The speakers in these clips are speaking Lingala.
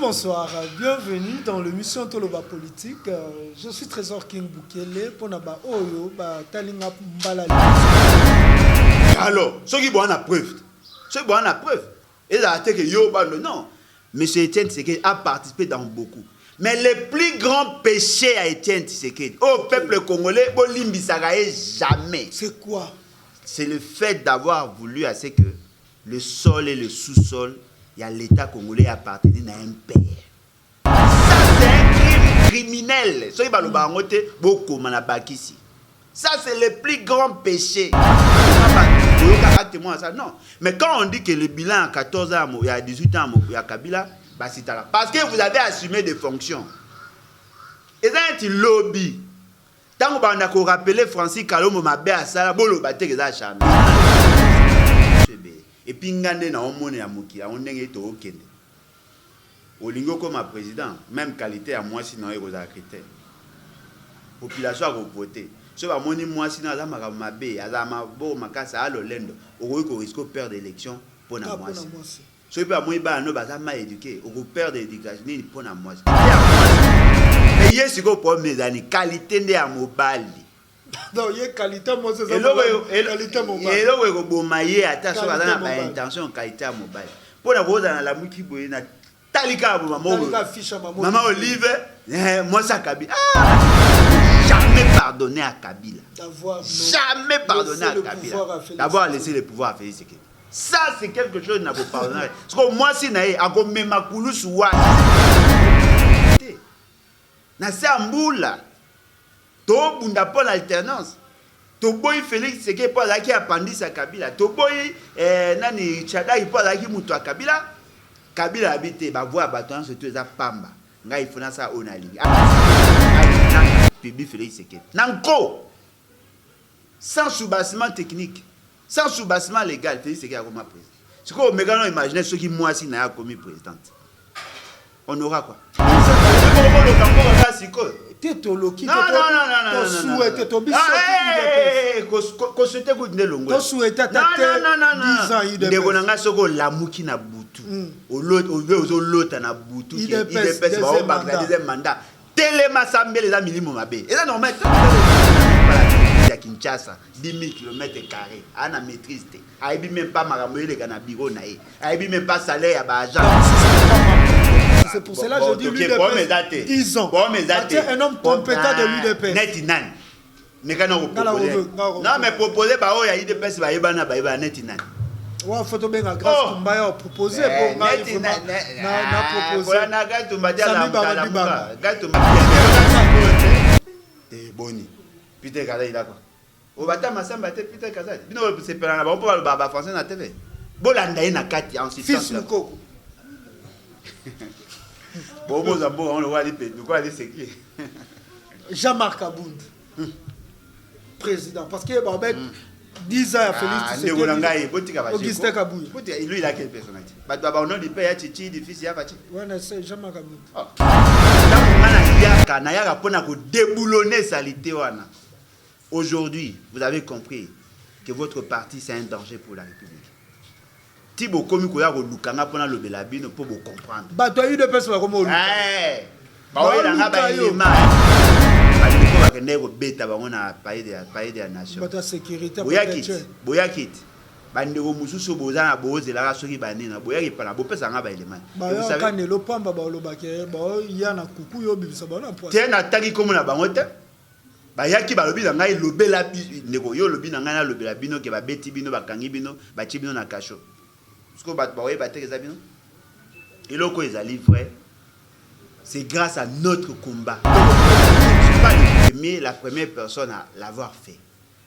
Bonsoir, bienvenue dans l'émission Toloba Politique. Je suis Trésor King Boukele pour Naba Oyo, Talinga Mbalali. Alors, ceux qui ont la preuve, et là, c'est que Yoba, non. M. Etienne Tshisekedi a participé dans beaucoup. Mais le plus grand péché à Etienne Tshisekedi, au peuple congolais, jamais. C'est quoi? C'est le fait d'avoir voulu à ce que le sol et le sous-sol, il y a l'État congolais appartenant à un père. Ça, c'est un crime criminel. Ça, c'est le plus grand péché. Non. Mais quand on dit que le bilan à 14 ans, il y a 18 ans, il y a Kabila, c'est là. Parce que vous avez assumé des fonctions. Et ça, c'est un lobby. Tant qu'on a rappelé Francis Kalombo, ma belle à ça, bolo batte que ça chamé. Et puis ngande na omone ya muki, on ndenge to okende. Olingo comme président, même qualité à moi sinon il a critère. Population a voté. Ce va moni moi sinon za mabe, za mabo makasa alo lendo. Oko ko risque perdre élection pour na moi. Ce pas moi ba no baza ma éduqué, oko perdre éducation ni pour na moi. Mais yes ko pour mes années qualité de mobile. Non, il y a qualité moi c'est ça. Qualité mobile. Et là où bomaye attention à la intention qualité mobile. Pour la rose dans la muki boye na talika maman Olive, moi ça Kabila. Jamais pardonner à Kabila. Jamais pardonner à Kabila. D'avoir laissé le pouvoir à Félix Tshisekedi. Ça c'est quelque chose n'a pas pardonner. Parce que moi si naé a comme makulu suwa. Na sambula. To bunda pour l'alternance. To boy Félix Tshisekedi pour la qui a pandi sa Kabila. To boy nani Tchada il pour la qui muto à Kabila. Kabila habite ba voix bâton surtout za pamba. Nga il faut na ça onali. Public Félix Tshisekedi. Nanko. Sans soubassement technique, sans soubassement légal, Félix Tshisekedi a comme président. Ce qu'on me imaginer ceux qui moi si n'a commis présidente. On aura quoi? Tétoloki, non. souhaité ton biso. Ko souhaité ko ndé longo. To souhaité ta 10 ans de bonanga soko lamuki na butu. O lota na butu. Il dépêche ba deuxième mandat. Telema sambe les milimo mabe. Et là normal. À Kinshasa, 10 000 km². Ana maîtrise. Aibi même pas maramoyele kana bureau na e. Aibi même pas salaire à agent. C'est pour cela que je dis l'UDPS. 10 ans. Un homme compétent de l'UDPS. Netinan. Non, mais proposer, il y a l'UDPS, il y a Netinan. Ouais, il faut bien grâce Kumbaya proposer pour moi. Boni. Peter Kazadi d'accord. Au bata masamba te Peter Kazadi. Bino c'est pas là, on peut parler baba français na TV. Bolanda ina kati en situation. Fils Mukoko. Bon, on le voit les pays. Quoi les c'est qui? Jean-Marc Aboud. Président parce que avec 10 ans à Félix Tshisekedi. Augustin Kabouy. Lui il a quelle personnalité? Bah on a dit père Chichi du fils ya Fati. Ouais, c'est Jean-Marc Aboud. Aujourd'hui, vous avez compris que votre parti c'est un danger pour la République. Thibaut Komi Koya Lukanga pour le Belabino pour vous comprendre. Bah toi eu de personnes comme Lukanga. Bandeko mususu bozana bozela soki banena boyaki pala bopesa nga ba élément. Vous savez quand le pamba ba lobaki ba yana kuku yo bibisa ba na poisson. Tena taki komo na bango te. Ba yaki ba lobi na ngai lobela ndeko yo lobi na ngai na lobela bino ke ba beti bino ba kangi bino ba ti bino na kasho. Parce que ba oye ba tekeza bino. Eloko ezali vrai. C'est grâce à notre combat. Je suis pas le premier, la première personne à l'avoir fait.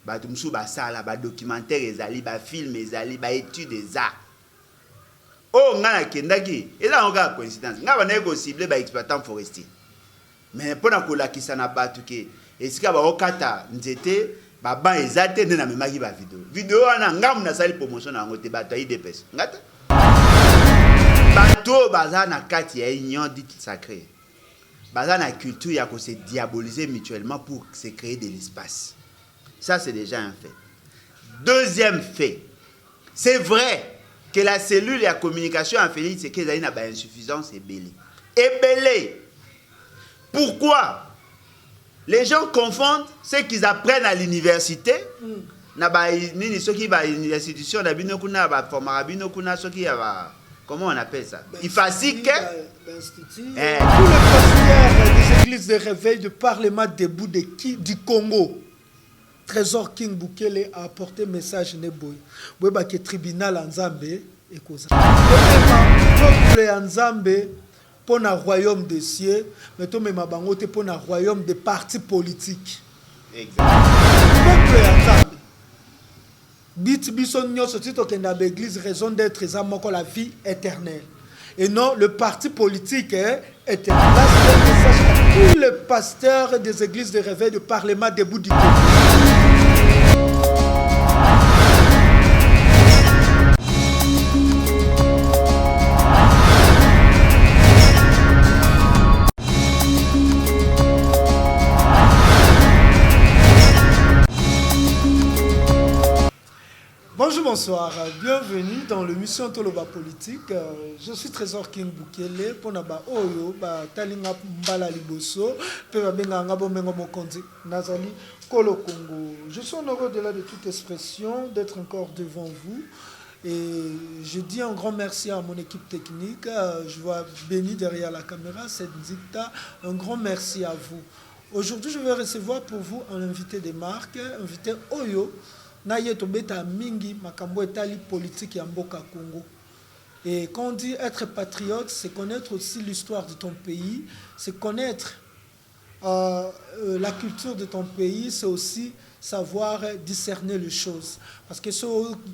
Batumsu basala ba documentaire ezali ba film ezali ba étude des arts. Oh ngana kendaki et là on a coïncidence ngaba na ko cibler ba exploitant forestier. Mais pona ko lakisa na batu ke esika ba okata nzete ba ban ezate na memaki ba vidéo wana ngamu na sali promotion na ngote batu IDPS ngata bato bazana kati ya union dite sacrée bazana culture ya ko se diaboliser mutuellement pour se créer de l'espace. Ça, c'est déjà un fait. Deuxième fait, c'est vrai que la cellule et la communication en Félix Tshisekedi a une insuffisance et belée. Ebele. Pourquoi? Les gens confondent ce qu'ils apprennent à l'université. Comment on appelle ça? Il fascique. Tous les pasteurs des églises de réveil de Parlement debout du Congo. Trésor King Bukele a apporté message Neboy. Weba que tribunal en Zambé et cause. Peuple en Zambé pour le royaume des cieux, mais tout même bangote pour le royaume des partis politiques. Exactement. Peuple en Zambé. Bit bison nyos tito kenda l'église raison d'être zamoko la vie éternelle. Et non le parti politique est éternel. Là c'est un message à tous les pasteurs des églises de réveil de Parlement debout du Congo. Bonjour, bonsoir, bienvenue dans l'émission Toloba Politique. Je suis Trésor King Bukele pour Naba Oyo, Talinga Mbala Liboso, Pebabenga Ngabomengo Mokondi, Nazali Kolo Congo. Je suis heureux de toute expression d'être encore devant vous. Et je dis un grand merci à mon équipe technique. Je vois Béni derrière la caméra, c'est Dicta. Un grand merci à vous. Aujourd'hui, je vais recevoir pour vous un invité de marque, invité Oyo. Naye tobeta mingi makambo etali politique ya mboka Congo. Et quand on dit être patriote, c'est connaître aussi l'histoire de ton pays, c'est connaître la culture de ton pays, c'est aussi savoir discerner les choses. Parce que ce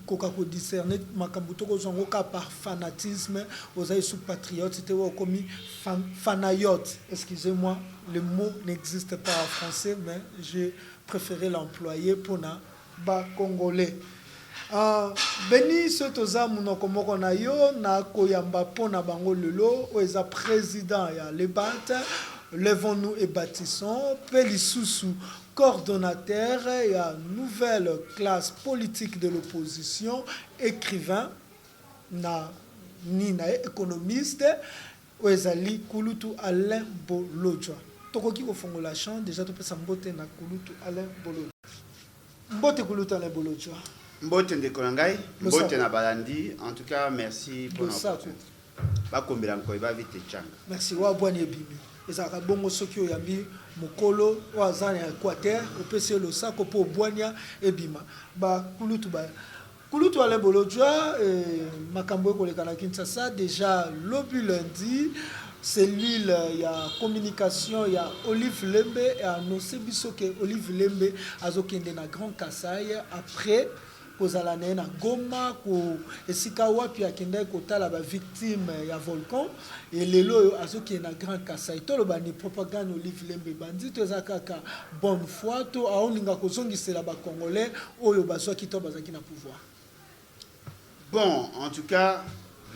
qu'on discerner makambo toko zongoka par fanatisme, aux aïsou patriote, c'était comme fanayote. Excusez-moi, le mot n'existe pas en français, mais j'ai préféré l'employer pour na ba congolais. Beni sotoza munoko moko na yo na koyamba pona bango lelo oeza président ya Lebat, levons-nous et bâtissons, Pelisusu coordonnateur ya nouvelle classe politique de l'opposition, écrivain na nina économiste oezali Kulutu Alain Bolojwa. Tokoki ko fongola champ déjà to pesa mbote na Kulutu Alain Bolojwa. Mbote Kulutu Alain Bolojwa. Mbote Ndekolangai, Mbote na Balandi. En tout cas, merci pour notre bakombela nko ba vite changa. Merci wa bwani ebimi. Ezaka bongo soki oyambi mokolo wa zana Équateur, opese lo sako po bwanya ebima. Ba Kulutu ba Kulutu Alain Bolojwa makambo koleka na Kinshasa déjà l'obus lundi. C'est l'île, il y a communication, il y a Olive Lembe et annoncé que Olive Lembe a zokende na Grand Kasaï après kozala na Goma ko esika wapi akende kotala ba victime ya volcan et lelo azokende na Grand Kasaï to loba ni propagande Olive Lembe bandi to ezakaka bonne foi to aoninga kozongisela ba congolais oyo bazwaki to bazaki na pouvoir. Bon, en tout cas,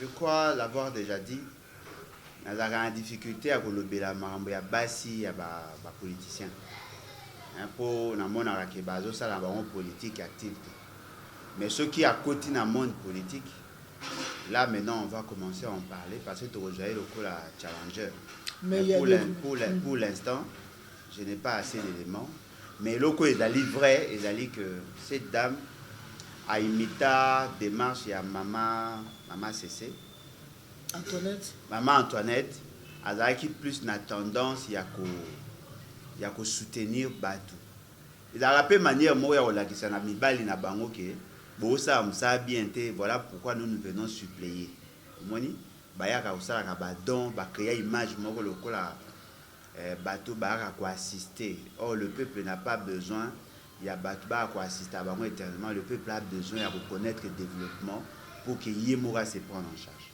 je crois l'avoir déjà dit. Nous avons une difficulté à colober la marambo ya basi ya ba politicien. Pour na mona la kebazo ça la baron politique active. Mais ceux qui à côté dans monde politique, là maintenant on va commencer à en parler parce que tu rejoins le coup la challenger. Mais pour l'instant, je n'ai pas assez d'éléments. Mais le coup est vrai, est que cette dame a imité démarche ya maman CC. Antoinette. Maman Antoinette a plus na tendance il y a que soutenir Batu. Il a rappelé manière moi la qui na mibali na bango ke bo ça bien té voilà pourquoi nous venons suppléer. Moni ba ya ka usala ka ba don ba créer image moko lokola Batu ba ko assister. Or le peuple n'a pas besoin il y a Batu ba ko assister à bango éternellement, le peuple a besoin de reconnaître le développement pour que Yemora se prenne en charge.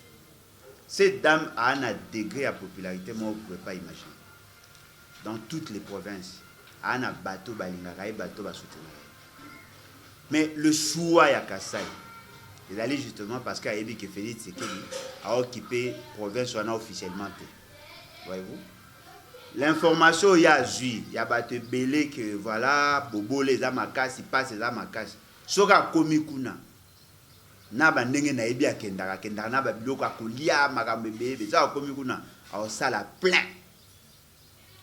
Cette dame a un degré à popularité, moi, vous ne pouvez pas imaginer. Dans toutes les provinces, a un bateau, bateau, mais le choix à Kassai, il allait justement parce qu'il a dit que Félix Sekeli a occupé la province officiellement. Voyez-vous? L'information, il y a Zui, il y a bateau belé que voilà, Bobo les amakas, il passe les amakas. Soka Komikuna. na bandenge na yebi akendaka na ba biloko akolia makambe bebe za komi kuna au sala plein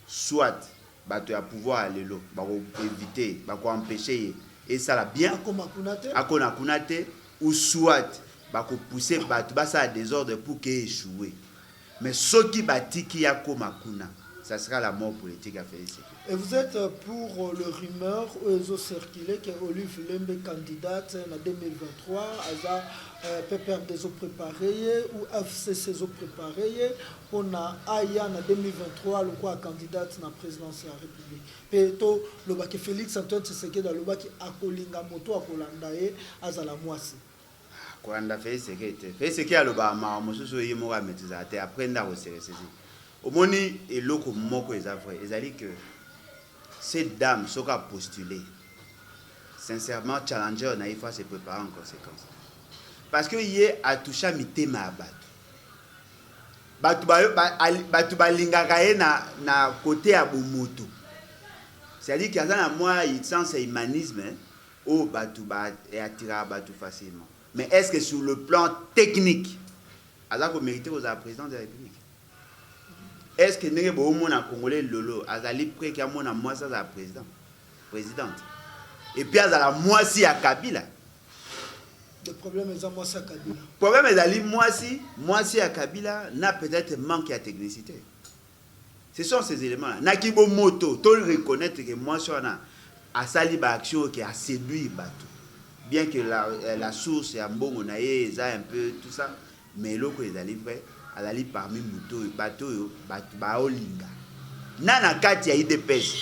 soit bato ya pouvoir lelo bako éviter bako empêcher et ça la bien akona kunate ou soit bako pousser bato basa à désordre pour que échouer mais ce qui batiki ya koma kuna ça sera la mort politique à Félix Sekedi. Et vous êtes pour le rumeur où ont circulé que Olive Lembe candidate en 2023 à PPR des eaux préparées ou FCC eaux préparées pour na aya en 2023 le quoi candidate na présidence de la République. Et to le baki Félix Antoine Tshisekedi le baki akolinga moto akolanda e azala mwasi. Kolanda Félix Sekedi. Félix Sekedi le ba ma mosusu yemo ka metiza te après nda ko serese. Omoni eloko moko ezavre ezali que cette dame sera postulée. Sincèrement, Challenger n'a pas se préparer en conséquence. Parce que hier a touché mitema abatu. Batu balingaka na côté à Bomoto. C'est-à-dire qu'il y a moi il sens c'est humanisme au batu et attirer batu facilement. Mais est-ce que sur le plan technique, alors vous méritez aux président de la République? Est-ce que n'est pas au monde congolais lolo azali près qu'il y a mon moi ça la présidente et puis azala moi si à Kabila le problème est à moi ça Kabila problème est ali moi si à Kabila n'a peut-être manque de technicité. Ce sont ces éléments là na kibo moto to reconnaître que moi ça na a sali ba action qui a séduit bato bien que la source est en bon on a un peu tout ça mais loko les ali vrai alali parmi muto bato baolinga nana kati ya IDPS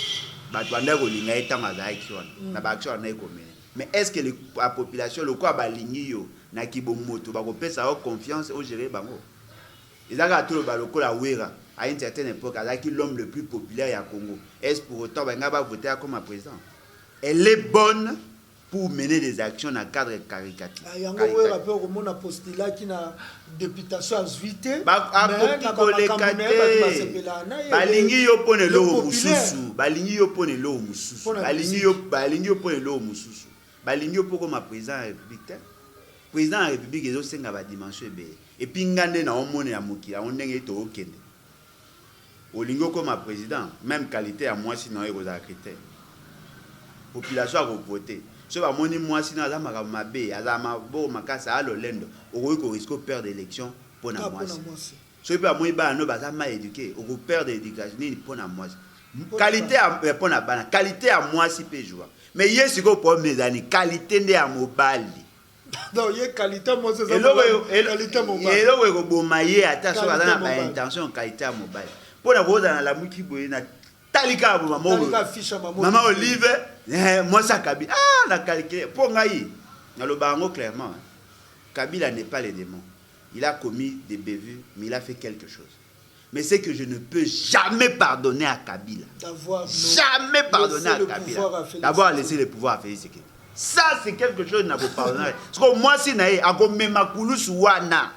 bato banda kolinga etanga za action na ba action na ekomene mais est-ce que la population le quoi balingi yo na kibomoto bakopesa au confiance au gérer bango ezaka tout le baloko la wera à une certaine époque alaki l'homme le plus populaire ya Congo est-ce pour autant banga ba voter comme président elle est bonne pour mener des actions dans le cadre caricatif. Il y a un postulat qui a députation à Zuité. Balingi yo pone lo mususu. Balingi yo pone lo mususu. Balingi yo pone lo mususu. Balingi yo poko ma président de la République. Président de la République ezo senga ba dimension be. Et puis ngande na omone ya mokila ondenge to okende. Olingo comme président, même qualité à moi sinon eko za critère. Population a voter. Ce va moni moi sinon azama mabe azama bo makasa alo lendo o risque perdre l'élection pour na moi. Ce va moni ba no bazama éduqué o perdre l'éducation ni pour na moi. Qualité à pour na bana qualité à moi si peut jouer. Mais yesi ko problème des qualité ndé à mobile. Non, il y a qualité moi c'est ça. Qualité mobile. Et là ko bomaye ata so bazana ba intention qualité à mobile. Pour na boza na la muki boye na talika maman Olive moi ça Kabila la calculé pour ngai na le bango clairement Kabila n'est pas le démon, il a commis des bévues mais il a fait quelque chose, mais c'est que je ne peux jamais pardonner à Kabila jamais pardonner à Kabila d'avoir laissé le pouvoir à Félix Sekedi. Ça c'est quelque chose n'a pas pardonner parce que moi si nae akomema kulusu wana.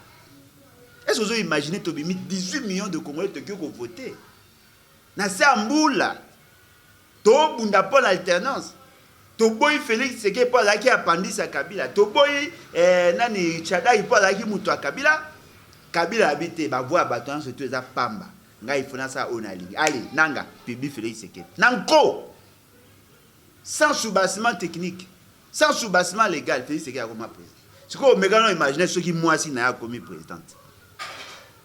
Est-ce que vous imaginez que 18 millions de Congolais qui ont voté? Na se ambula. To bunda pour l'alternance. To boy Félix Sekedi pour la qui appendix à Kabila. To boy nani Tchada pour la qui muto à Kabila. Kabila habite ba voix bâton surtout les pamba. Nga il faut na ça onali. Allez, nanga publie Félix Sekedi. Nanko. Sans soubassement technique, sans soubassement légal, Félix Sekedi a comme président. Ce qu'on me imaginer ceux qui moi si n'a commis présidente.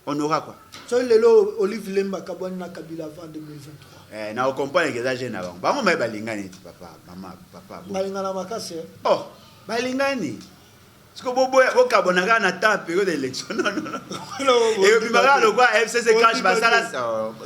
On aura quoi? C'est le lot Olive Lemba Kabouani na Kabila avant 2023. Na on comprend que les jeunes avant. Ba mo mai balingani papa, maman, papa. Balingana makase. Oh, balingani. Parce que bobo o kabonaka na temps période d'élection. Non. Et puis maga le quoi FCC cash basala.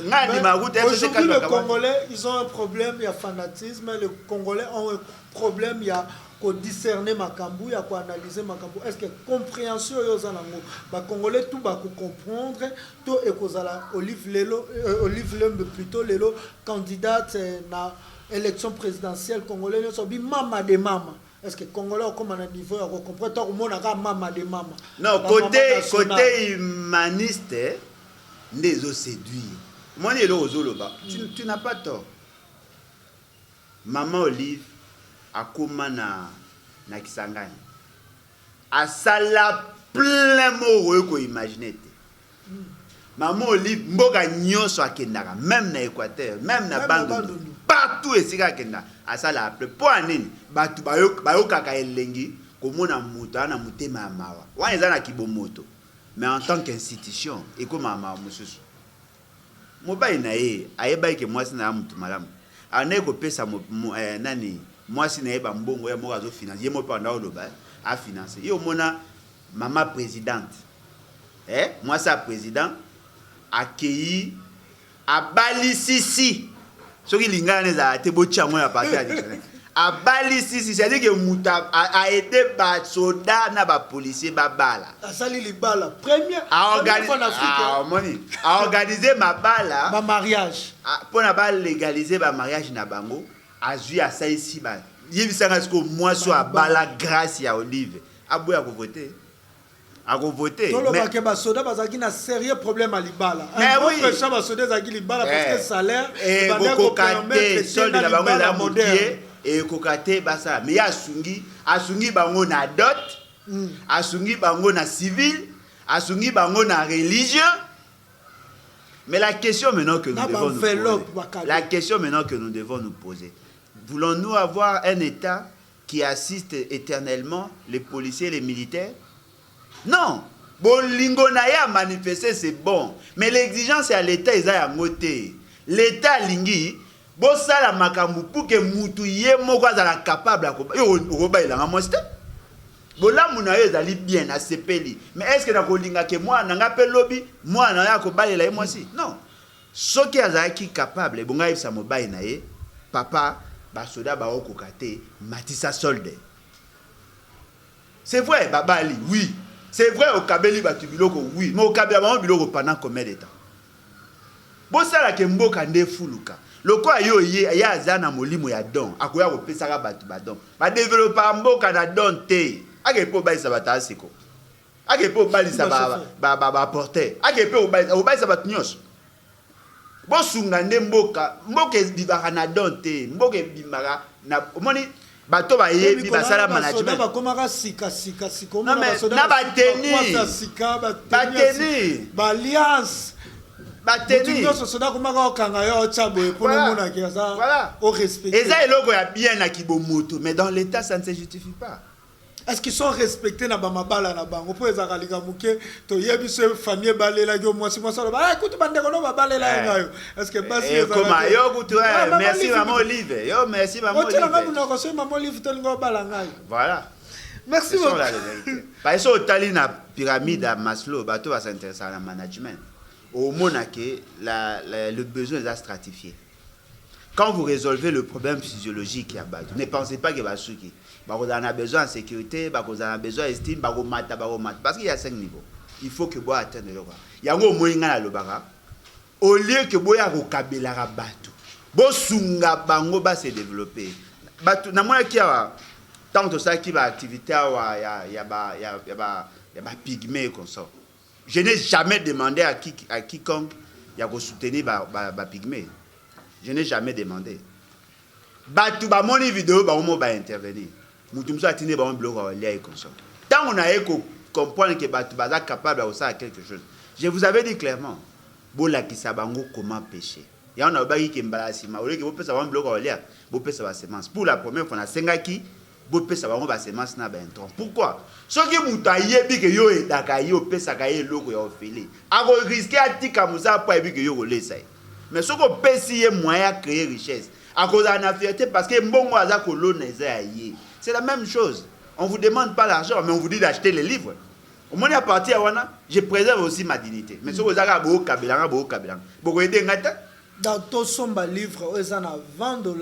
Ngani ma route FCC cash. Les Congolais, ils ont un problème, il y a fanatisme, les Congolais ont un problème, il y a qu'on discerner makambu, il y a qu'on analyser makambu. Est-ce que compréhension yozanango ba Congolais tout ba comprendre tout et kozala Olive Lembe plutôt lelo candidate na élection présidentielle congolais so bi mama de mama. Est-ce que Congolais comme un niveau à comprendre tout le monde a mama de mama. Non, côté humaniste les os séduire. Moi les ozoloba. Tu n'as pas tort. Maman Olive akoma na Kisangani. à ça la plein mot ko imaginer. Maman Olive mboka nyonso akendaka même na Équateur même na Bandundu partout esika akenda asala appel po anini batu bayokaka elengi komona mutu ana mutema ya mawa wana eza na kibomoto mais en tant qu'institution ekoma mawa mosusu mobali na ye ayeba ke mwasi na mutu malamu anaye kopesa nani mwasi na ye bambongo ya moko azofinance ye mope anda oloba afinance ye omona mama présidente mwasi ya président accueilli abali sisi soki lingana neza te bochango ya parti additionnel abali sisi c'est-à-dire que muta a aidé ba soda na ba policier ba bala asali libala première fois en Afrique a organiser ma bala ba mariage pour na ba légaliser ba mariage na bango azui asa ici ba yebisanga siko moi so abala grâce ya Olive aboya ko voter à voter. Mais que basoda bazaki na sérieux problème à libala. Mais oui. Parce que basoda zaki libala parce que salaire et kokate solde na bango la moderne et kokate basa mais asungi bango na dot asungi bango na civil asungi bango na religieux. Mais la question maintenant que nous devons nous poser, la question maintenant que nous devons nous poser, voulons-nous avoir un État qui assiste éternellement les policiers et les militaires? Non, bolingo na ya manifester c'est bon, mais l'exigence est à l'État eza ngote. L'État lingi bo sala makambu pour que mutu ye moko azala capable ko ba ilanga moste. Bolamu na yo ezali bien asepeli, mais est-ce que na kolinga ke moi na ngape lobi, moi na ya ko balela ye mwasi? Non. Soki azaki capable bonga yebisa mobali na ye, papa ba soda ba okokate matisa solde. C'est vrai babali, oui. C'est vrai au Kabeli Batubiloko, oui, mais au Kabeli Biloko pendant combien de temps? Bon, ça la Kembo Kande Fuluka. Le quoi yo ya zana molimo ya don, akoya ko pesaka batu badon. Ba développer mboka na don te. Ake po ba isa bata siko. Ake po ba isa ba porter. Ake po ba isa batu nyos. Bo sunga nde mboka bibaka na don te. Mboka bimaka na moni bato ba yebi basala management ba komaka sika non mais na bateni ba alliance bateni nyonso soda komaka okanga yo chabo pour le monde qui ça au respect eza eloko ya bien na kibomoto mais dans l'état ça ne se justifie pas. Est-ce qu'ils sont respectés na ba mabala na bango po ezaka lika muke to yebi se famille balela yo mwasi mwasi ba écoute bande ko no balela ngayo est-ce que basi ezaka comme yo kutu merci maman Olive yo merci maman Olive otela ngamu na ko se maman Olive to ngo bala ngayo voilà merci beaucoup parce que otali na pyramide à Maslow bato va s'intéresser à la management au monake le besoin est stratifié. Quand vous résolvez le problème physiologique, ne pensez pas que vous avez besoin de sécurité, vous avez besoin d'estime, parce qu'il y a 5 niveaux. Il faut que vous atteigniez le roi. Il y a un moment au lieu que vous ayez un kabelara batu, vous sunga bango va se développer. Batu, na moi qui a tant de ça qui va activité, il y a pygmée comme ça. Je n'ai jamais demandé à quiconque de soutenir les pygmées. Je n'ai jamais demandé. Batu ba moni vidéo ba mo ba intervenir. Mutumso atine ba mon blog lire comme ça. Tant on a comprendre que batu ba capable de faire quelque chose. Je vous avais dit clairement, bola ki sabango comment pécher. Ya on a ba ki mbala sima, ole ke bo pesa ba blog lire, bo pesa ba semence. Pour la première fois na sengaki, bo pesa ba ba semence na ba intron. Pourquoi? Ce qui muta yebi ke yo edaka yo pesa ka ye loko ya ofele. A risquer atika musa pa yebi ke yo lesa. Mais ce qu'on peut essayer moyen de créer richesse, à cause de la fierté, parce que c'est la même chose. On ne vous demande pas l'argent, mais on vous dit d'acheter les livres. Au moins, à partir de là, je préserve aussi ma dignité. Mais si vous avez beaucoup de dans tous les livres, ils ont $20 ou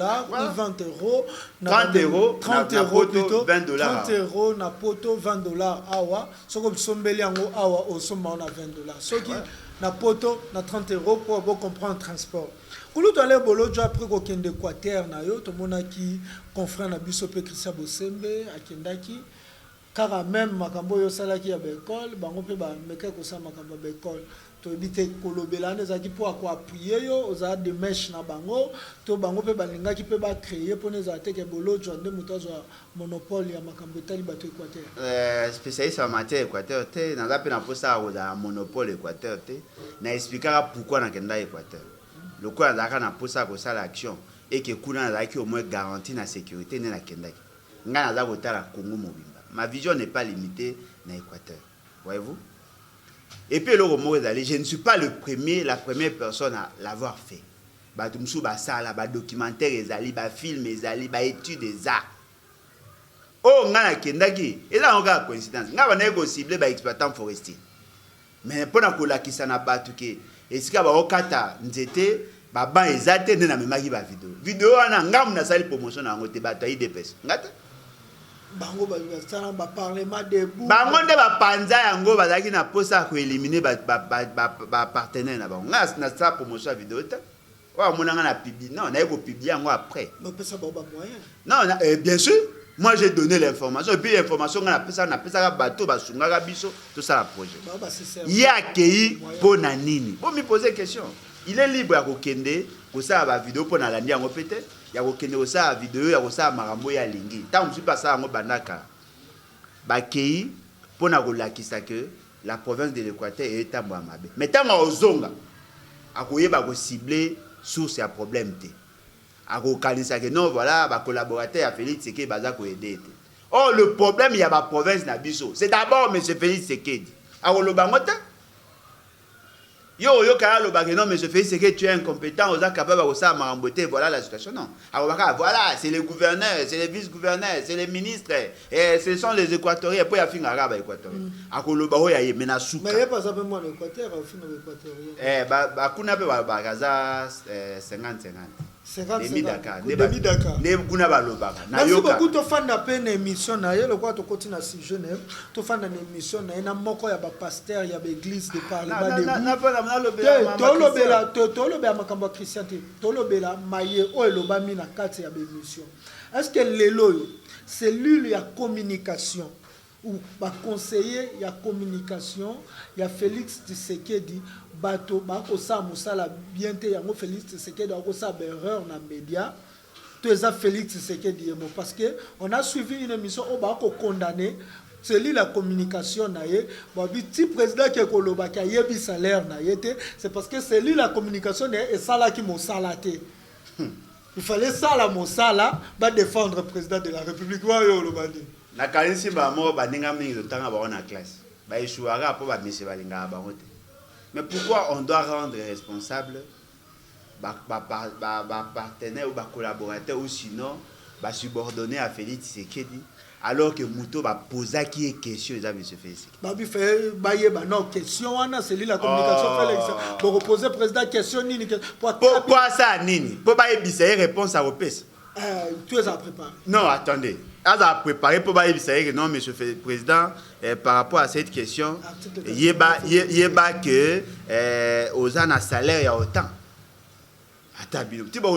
20 euros. 30 euros, 30 euros plutôt. 20 $. 30 euros, na poto, $20 awa. Ce que vous avez awa, au sommet, on a $20. Ce qui na poto, na 30 euros pour comprendre le transport. Quand vous allez au Bolo, après qu'on ait un Équateur, tout le monde qui confrère na bisope Christian Bosembe, à Kendaki, car même Makambo Yosalaki à l'école, bango pe ba meka ko sa Makambo à l'école. toyebite kolobela nezaki po appuyer yo oza de mèche na bango to bango pe balingaki pe ba créer pour nezala te ke bolo jonde muto azwa monopole ya makambo etali bato Équateur. Spécialiste en matière Équateur te naza pe na posa oza monopole Équateur te na expliquera pourquoi na kenda Équateur. Le quoi nazaka na posa ko sala action et que kuna nazaki au moins garantie na sécurité ne na kendaki. Nga naza kotala Congo mobimba. Ma vision n'est pas limitée na Équateur. Voyez-vous? Et puis, je ne suis pas la première personne à l'avoir fait. Je documentaire, film, étude des arts. Oh, on a kendaki. Et là, on a une coïncidence. On a ciblé les exploitants forestiers. Mais pour la question na batuke, est-ce que on kata nzete ba ban ezate na memaki ba vidéo. Vidéo ana ngam na sali promotion na ngote bato IDPS. Ngata? Bango ba parlement debout. Bango nde ba panza yango bazaki na posa ko éliminer ba partenaire na bango. Na sa promotion ya vidéo ta. Wa monanga na publier. Non, na yeko publier yango après. Mais pesa ba moyen. Non, bien sûr. Moi j'ai donné l'information et puis l'information on a pesa bateau ba sungaka biso tout ça le projet. Il y a accueilli pour nanini. Bon me poser question. Il est libre à kokende ko ça ba vidéo pour na landi yango peut-être. Ya kokende ko ça vidéo ya ko ça marambo ya lingi. Tant je pas ça yango bandaka. Ba kei pour na kolakisa que la province de l'Équateur est tambo mabe. Mais tant ozonga akoyeba ko cibler source ya problème te. Que non, voilà, ma collaborateur a Félix Tshisekedi baza ko aider. Oh, le problème il y a ma province na biso. C'est d'abord monsieur Félix Tshisekedi. Alors le bangota yo kala lo bagé non monsieur Félix Tshisekedi tu es incompétent, oza capable de ça maramboter, voilà la situation non. Alors voilà, c'est les gouverneurs, c'est les vice-gouverneurs, c'est les ministres et ce sont les équatoriens pour ya finga arabe équatorien. Ako lo baho ya yemena suka. Mais pas ça moi l'Équateur au fin de l'équatorien. Ba kuna pe ba gaza 50-50. Merci beaucoup to fan na peine émission na ye le quoi to continue si jeune to fan na émission na na moko ya ba pasteur ya ba église de parlement de to lobela makambo Christian to lobela maye o eloba mi na kati ya ba émission. Est-ce que lelo cellule ya communication ou ba conseiller ya communication ya Félix Tshisekedi bato bako sa musala bien te yango Félix Tshisekedi bako sa erreur na média to eza Félix Tshisekedi yemo parce que on a suivi une émission au bako condamné c'est lui la communication na ye babi ti président qui koloba ki yebi salaire na yete c'est parce que c'est lui la communication et sala ki mo salate il fallait ça la mo sala ba défendre président de la République wa yo lobandi na kalinsi ba mo ba ninga mingi tanga ba na classe ba échouera pour ba monsieur balinga ba hote. Mais pourquoi on doit rendre responsable partenaire ou collaborateur ou sinon subordonné à Félix Tshisekedi alors que Mouto va poser qui est question à M. Félix Tshisekedi. Non, question, c'est lui la communication. Pour reposer président question, pourquoi ça, Nini? Pour pas y réponse à Opes. Tu es à préparer. Non, attendez. À préparer pour pas y non, M. le Président, par rapport à cette question, il y a que aux ans à salaire, il y a autant. Attends, tu vas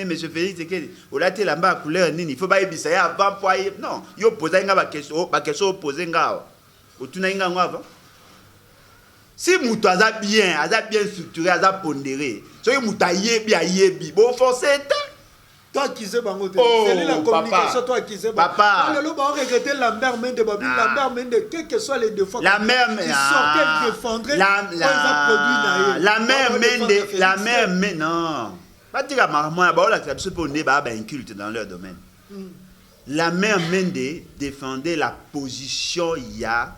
monsieur Félix Tshisekedi, au laté la bas couleur nini, il faut pas y avant pour non, il pose une question opposée ngao. Au tunainga ngava. Si mouto aza bien structuré, aza pondéré, so mouto yebi, bon forcé. Toi qui sais bango c'est lui la communication toi qui sais papa le ba regretter la mère main de babi la mère main de quel que soit les défauts la mère sortait défendre la mère mais non pas dire maman ba la ça pour ne ba inculte dans leur domaine la mère Mende défendait la position il y a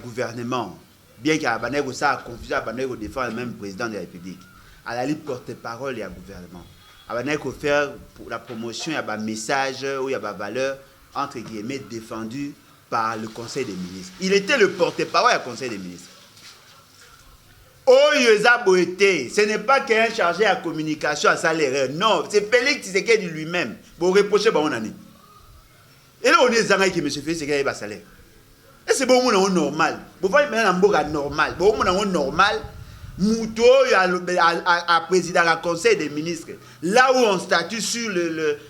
gouvernement bien qu'il y a banego ça confusion banego défendre même président de la République à la libre porte-parole et à gouvernement. Il faut faire pour la promotion, il y a un message ou il y a une valeur, entre guillemets, défendue par le Conseil des ministres. Il était le porte-parole du Conseil des ministres. Oh, ce n'est pas quelqu'un chargé à la communication à salaire. Non, c'est Félix Tshisekedi lui-même. Vous reprochez, on a dit. Et là, on est zangai que M. Félix Tshisekedi a un salaire. Et c'est bon, on est normal. Vous voyez, maintenant, on est normal. Bon, on est normal. Mouto a président du Conseil des ministres, là où on statue sur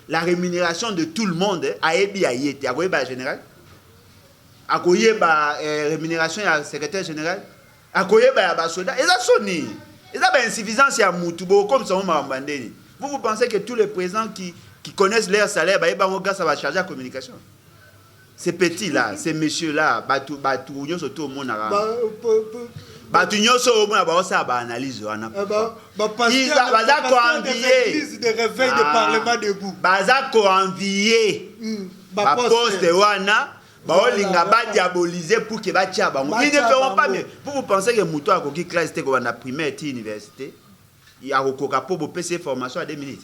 la rémunération de tout le monde, à Ebi Ayete, à Weba général. akoyeba rémunération ya secrétaire général, akoyeba ya basoda, eza soni. Eza ba insuffisance ya mutu bo comme ça mambandeni. Vous pensez que tous les présidents qui connaissent leur salaire ba yeba ngo ça va charger la communication? Ces petits là, ces messieurs là, batu nyonso to monara. Batu nyonso o mona ba ça ba analyse wana. Ils baza ko envier de réveil de parlement debout. Baza ko envier. Ba poste wana baolinga ba diaboliser pour que ba tia bango. Ils ne feront pas mieux. Vous pensez que muto akoki classe te ko na primaire ti université, il a rekoka po bo PC formation à 2 minutes.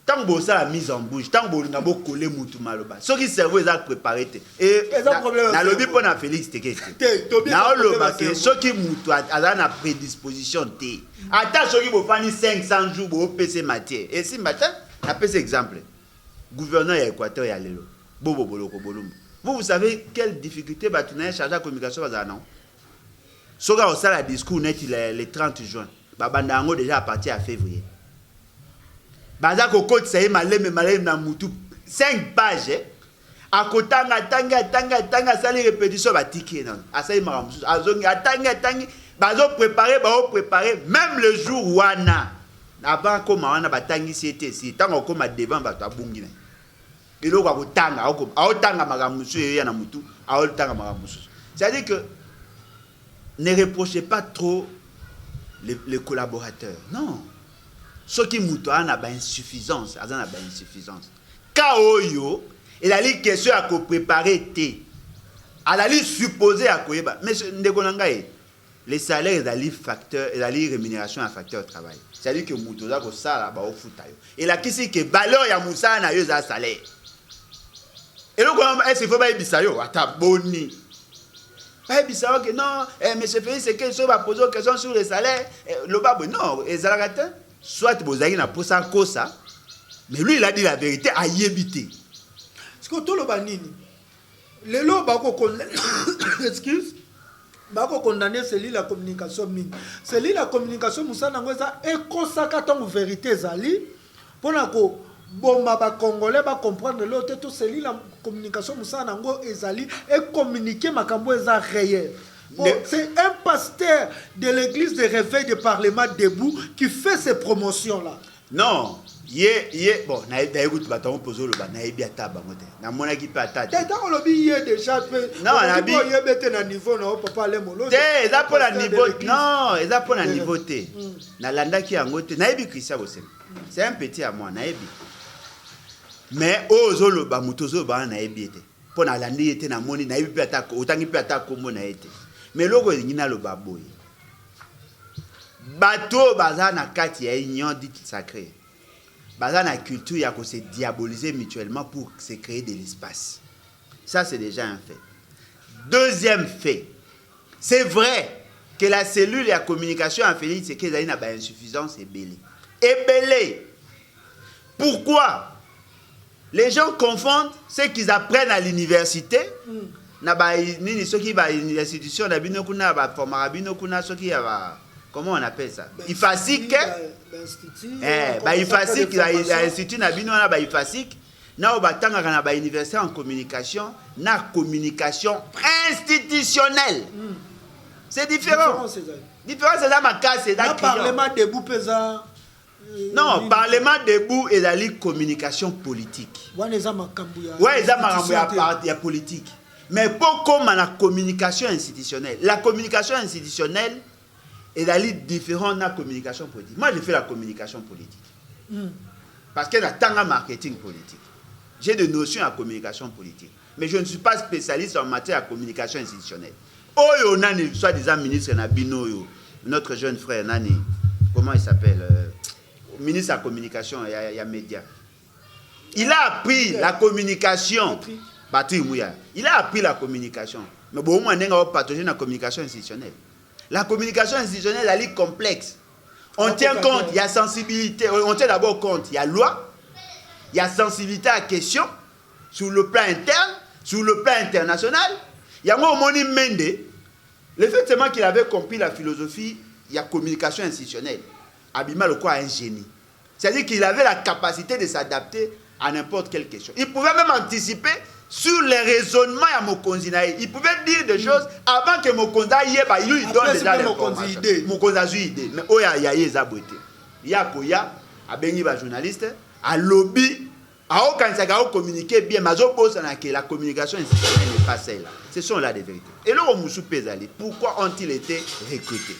Tant que ça la mise en bouche, tant que vous avez collé mutu maloba. Ce qui servent ils ont préparé et na lobby pour na Félix Tekete. Na loba que ce qui mutu a na prédisposition té. Attends ce qui vous fani 500 jours pour PC matière. Et si matin, na PC exemple. Gouverneur ya Équateur ya lelo. Bobo boloko bolumbu. Vous savez quelle difficulté va tenir chargé de communication bazana non? Soga au sala discours net le 30 juin. Babanda ngo déjà à partir à février. Baza ko kote saye maleme na mutu 5 pages akotanga sali répétition batiki non asayi maramusu azongi atanga bazo préparer même le jour wana avant koma wana batangi c'était si tango koma devant bato abungi na eloko akotanga aotanga maramusu ya na mutu aotanga maramusu. C'est-à-dire que ne reprochez pas trop les collaborateurs, non. Ce qui mouton a ba insuffisance, a ba insuffisance. Kaoyo, il a li question à ko préparer té. A li supposé à koyeba. Mais ndekonangaye, les salaires ils facteur, ils ali rémunération à facteur de travail. C'est-à-dire que mouton za ko sala ba ofutayo. Et la kisi que valeur ya musala na yo za salaire. Et donc est-ce qu'il faut ba ibisayo ata boni. Pas ibisayo que non, monsieur Félix c'est que ça va poser une question sur les salaires, le babo non, et zalagata soit bozaki na posa kosa, mais lui il a dit la vérité à yébité. Ce que tout le banini, les lots bako excuse, bako condamner c'est lui la communication mine. C'est lui la communication musa nangoza ekosaka ton vérité zali pour nako bomba ba congolais ba comprendre l'autre tout c'est lui la communication musa nango ezali et communiquer makambo eza réel. Bon, c'est un pasteur de l'église de réveil de parlement debout qui fait ces promotions-là. Non, bon, na écoute baton poser le ba na ebia taba ngote. Na mona ki pa tata. Tata on lobby hier déjà non, na bi yebete na niveau na papa le molo. Té, ça pour la niveau. Non, ça pour la niveau té. Na landa ki ngote, na ebi Christian Bosem. C'est un petit à moi, na ebi. Mais ozolo ba mutozo ba na ebi été. Pour na landi été na moni na ebi pe atako, otangi pe atako mo na été. Mais logo ngina lo baboy. Bato baza na kati ya union dit sacré. Baza na culture ya ko se diaboliser mutuellement pour se créer de l'espace. Ça c'est déjà un fait. Deuxième fait. C'est vrai que la cellule de la communication en Félix c'est que na ba insuffisance et belé. Pourquoi? Les gens confondent ce qu'ils apprennent à l'université. Na ba nini soki ba institution na bino kuna ba formera bino kuna soki ya ba comment on appelle ça ifasik ba ifasik la institut na bino na ba ifasik na ba tanga na ba université en communication na communication institutionnelle. C'est différent. Différent c'est là ma casse c'est là parlement debout pesa. Non, parlement debout et la communication politique. Ouais, les makambu ya. Ouais, les makambu ya politique. Mais pour comme la communication institutionnelle, la communication institutionnelle est différente de la communication politique. Moi, j'ai fait la communication politique. Parce qu'elle a tant de marketing politique. J'ai des notions en communication politique. Mais je ne suis pas spécialiste en matière de communication institutionnelle. Oh, on a soi-disant ministre Nabino, notre jeune frère Nani, comment il s'appelle ministre de la communication, il y a média. Il a appris la communication. Il a appris la communication. Mais bon, on a partagé la communication institutionnelle. La communication institutionnelle, elle est complexe. On tient compte, il y a sensibilité. On tient d'abord compte, il y a loi, il y a sensibilité à la question, sur le plan interne, sur le plan international. Il y a Moni Mende, l'effectivement qu'il avait compris la philosophie, il y a communication institutionnelle. Abima le quoi un génie. C'est-à-dire qu'il avait la capacité de s'adapter à n'importe quelle question. Il pouvait même anticiper sur les raisonnements à Mokonzi. Il pouvait dire des choses avant que Mokonzi il lui donne déjà l'information. Mokonzi a eu idée. Mais il y a des aboutés. Il y a Koya, il y a des journalistes, à lobby, à aucun cas communiquer bien, mais la communication institutionnelle n'est pas celle-là. Ce sont là des vérités. Et là, pourquoi ont-ils été recrutés?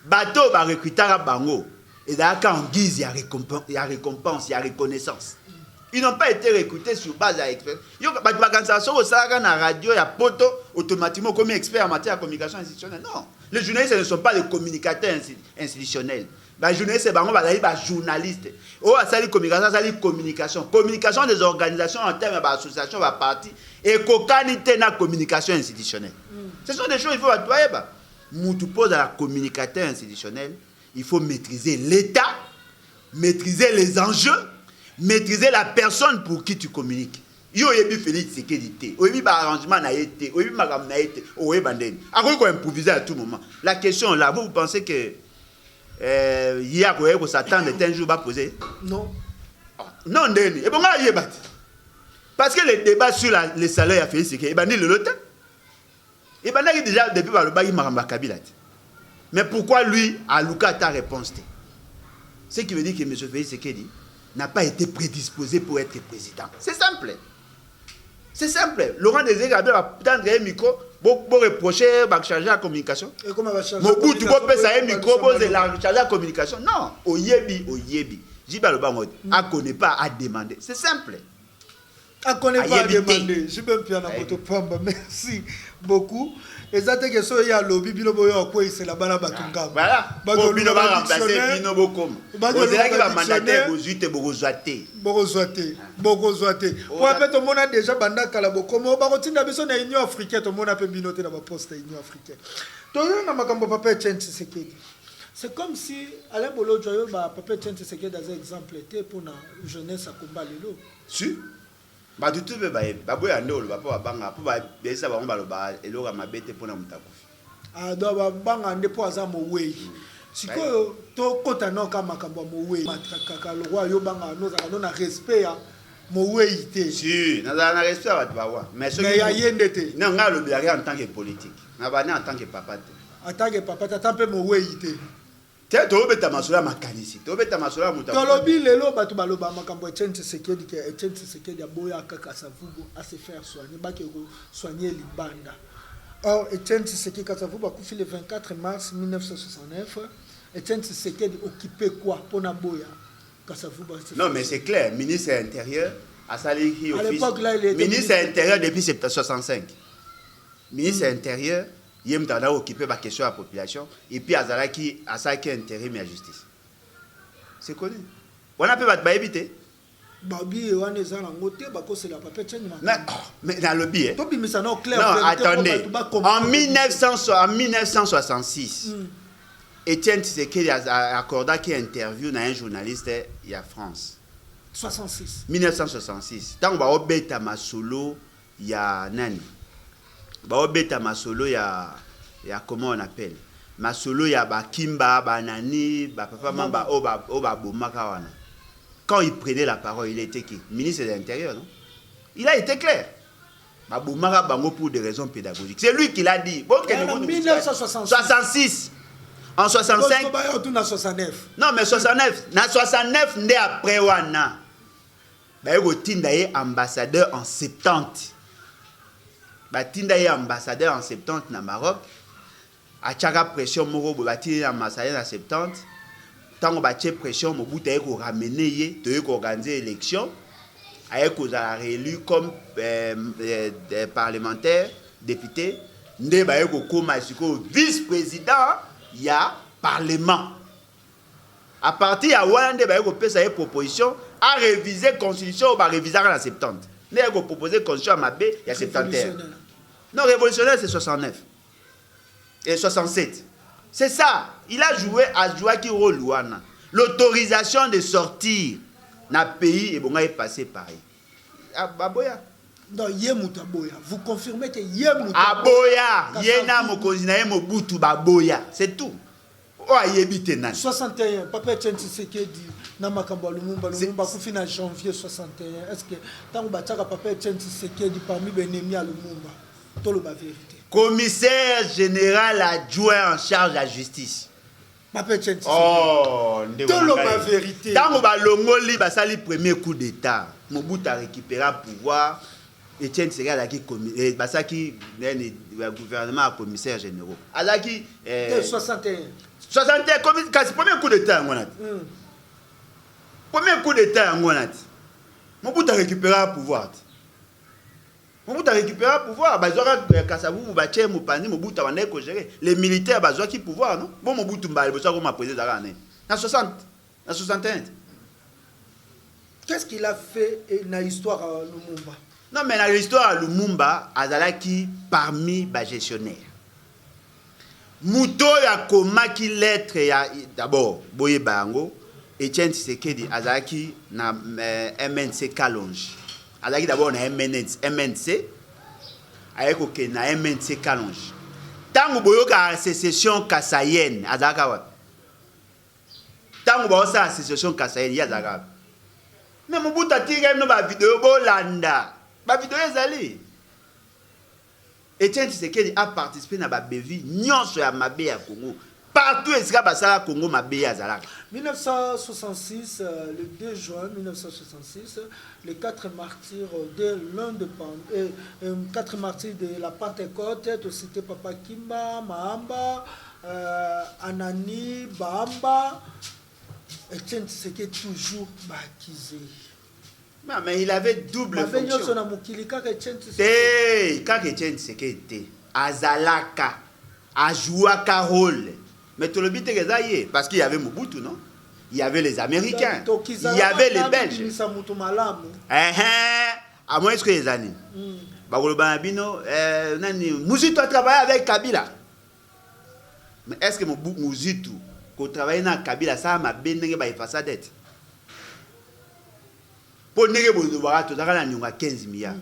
Bateau va recruter à Bango. Et d'ailleurs, en guise, il y a récompense, il y a reconnaissance. Ils n'ont pas été recrutés sur base à expérience. Quand la radio, il y a poto automatiquement comme expert en matière de communication institutionnelle. Non. Les journalistes ne sont pas des communicateurs institutionnels. Les journalistes, c'est des journalistes. Oh, ça c'est communication. Communication des organisations en termes d'associations, de partis. Et qualité la communication institutionnelle. Ce sont des choses qu'il faut attoyer. Moutou pose à la communicateur institutionnel, il faut maîtriser l'État, maîtriser les enjeux, maîtriser la personne pour qui tu communiques. Yo yebi Félix Tshisekedi, oyebi ba arrangement na été, oyebi magam na été, oyebi bandeni. Ako ko improviser à tout moment. La question là, vous pensez que hier ko s'attendre un jour va poser? Non. Non ndeni. Et bon nga yeba. Parce que le débat sur les salaires à Félix Tshisekedi, bandeni le lotin. Et ben là déjà depuis le bagi maramba Kabila. Mais pourquoi lui a Luka ta réponse? Ce qui veut dire que M. Félix Tshisekedi n'a pas été prédisposé pour être président. C'est simple. C'est simple. Laurent Désiré Kabila va prendre un micro pour reprocher va changer la communication. Et comment va changer? Mobutu tu peux passer un micro pour changer la communication. Non, oyebi. Jiba le bango a connaît pas à demander. C'est simple. À connaît pas à demander. Je peux bien apporter pamba. Merci beaucoup. Et ça te que so ya lobby bino boyo quoi c'est la bana batunga. Voilà. Pour bino ba remplacer bino bokom. Vous avez qui va mandater bozuite bozoaté. Bozoaté. Pour après tout le monde a déjà banda kala bokomo ba kotinda biso na Union africaine tout le monde a pe binoté na ba poste Union africaine. To yo na makambo papa Tshisekedi. C'est comme si Alain Bolo Joyo ba papa Tshisekedi dans un exemple était pour la jeunesse à combat lelo. Si ba tutu be ba boya ndolo ba pa banga po ba besa ba ngba lo ba eloka mabete pona mutakufi ah do ba banga ndepo aza mowei sikoyo to kota no kama makambo mowei matakaka lo wa yo banga no za na respect ya mowei te si na za na respect ba ba mais ce ya yende te na nga lo biari en tant que politique na ba en tant que papa te en tant que papa ta pe mowei te to beta masula makanisi to beta masula muta to lobi lelo batu baloba makambo Tshisekedi ke Tshisekedi aboya kaka Savubu à se faire soigner ba ke soigner libanda. Or Tshisekedi Kasavubu a couché le 24 mars 1969 et Tshisekedi occupé quoi pour na boya Kasavubu. Non mais c'est clair, ministre intérieur a sali qui office ministre intérieur depuis 65. Ministre intérieur il a occupé la question de la population et puis Azalaki a ça qui intérim la justice. C'est connu. On a pu éviter. Babi on est en côté bako c'est la papier mais dans le billet. Non, attendez. En 1966 Étienne Tshisekedi a accordé qui interview dans un journaliste il y a France. 66. 1966. Tant ba obeta masolo il y a nani. Baobeta masolo ya comment on appelle masolo ya bakimba banani ba papa mamba oba bomaka wana. Quand il prenait la parole il était qui ministre de l'Intérieur non il a été clair ba bomaka bango pour des raisons pédagogiques c'est lui qui l'a dit bon en 1966 en 65 non mais 69 na 69 ndé après wana ba yego tinda ye ambassadeur en 70. Batinda est ambassadeur en 70 na Maroc. A tchaka pression moro batinda ambassadeur en 70. Tant ba tche pression Mobutu a ko ramener yé, te ko organiser élection. A ko za réélu comme parlementaire, député. Ndé ba ko koma siko vice-président ya parlement. À partir à Wande ba ko pesa proposition à réviser constitution ba réviser en 70. Ndé ko proposer constitution à Mabé il y a 71. Non, révolutionnaire, c'est 69. Et 67. C'est ça. Il a joué qui rôle. L'autorisation de sortir dans le pays, et bon, il est passé pareil. Aboya. Non, Yemuta Boya. Vous confirmez que Yemuta Aboya. Yena Mokozina Mobutu Baboya. C'est tout. o ayebi te nan 61 papa Etienne Tshisekedi na makambo ya Lumumba kufi na janvier 61 est-ce que tango bataka papa Etienne Tshisekedi parmi benemi ya Lumumba toloba vérité commissaire général adjoint en charge de la justice papa Etienne Tshisekedi oh toloba vérité tango balongoli basali premier coup d'état Mobutu a récupéré le pouvoir Etienne Tshisekedi alaki basaki gouvernement à commissaire généraux alaki 61 premier coup d'état ngonati premier coup d'état ngonati Mobutu a récupéré le pouvoir Mobutu a récupéré le pouvoir bazora Kasavubu bache mopandi Mobutu abandaki ko gérer les militaires bazwaki pouvoir non bon Mobutu mbali bosa ko ma président zaka na 61 qu'est-ce qu'il a fait dans l'histoire à Lumumba? Non, mais dans l'histoire à Lumumba, azalaki parmi les gestionnaires. Mouto ya komaki lettre ya d'abord Boye Bango, Etienne Tshisekedi azalaki na MNC Kalonji. Azalaki d'abord na MNC avec ok na MNC Kalonji. Tango boyoka sécession kassaïenne azalaka wa. Tango boyoka sécession kassaïenne yazalaka. Mais Mobutu atire no ba vidéo bolanda. Ba vidéo ezali. Etienne Tshisekedi a participé na ba bevi nyonso ya mabe ya Congo. Partout esika basala Congo mabe ya zalaka. 1966 le 2 juin 1966 les 4 martyrs de l'indépendance 4 martyrs de la Pentecôte tu cité Papa Kimba, Mahamba, Anani, Bahamba. Etienne Tshisekedi toujours baptisé. Mais il avait double fonction. Quand Etienne Tshisekedi azalaka, ajouaka rôle. Mais tout le but est parce qu'il y avait Mobutu, non? Il y avait les Américains, il y avait les Belges. À moins que les années. Mobutu a travaillé avec Kabila. Mais est-ce que Mobutu ko travailler na Kabila ça m'a benenge ba efasa dette pour nenge bozo barato zaka na nyonga 15 milliards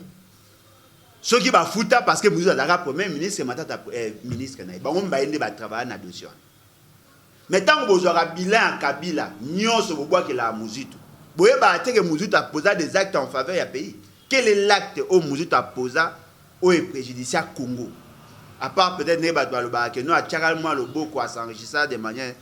ce qui ba futa parce que Mobutu azaka premier ministre matata ministre na ba ngomba ende ba travailler na dossier mais tant bozo ra bilan Kabila nyonso bobwa ke la Mobutu boye ba te que Mobutu a posé des actes en faveur ya pays quel est l'acte au Mobutu a posé au préjudiciable Congo à part peut-être que nous à le beau quoi s'enrichissant de manière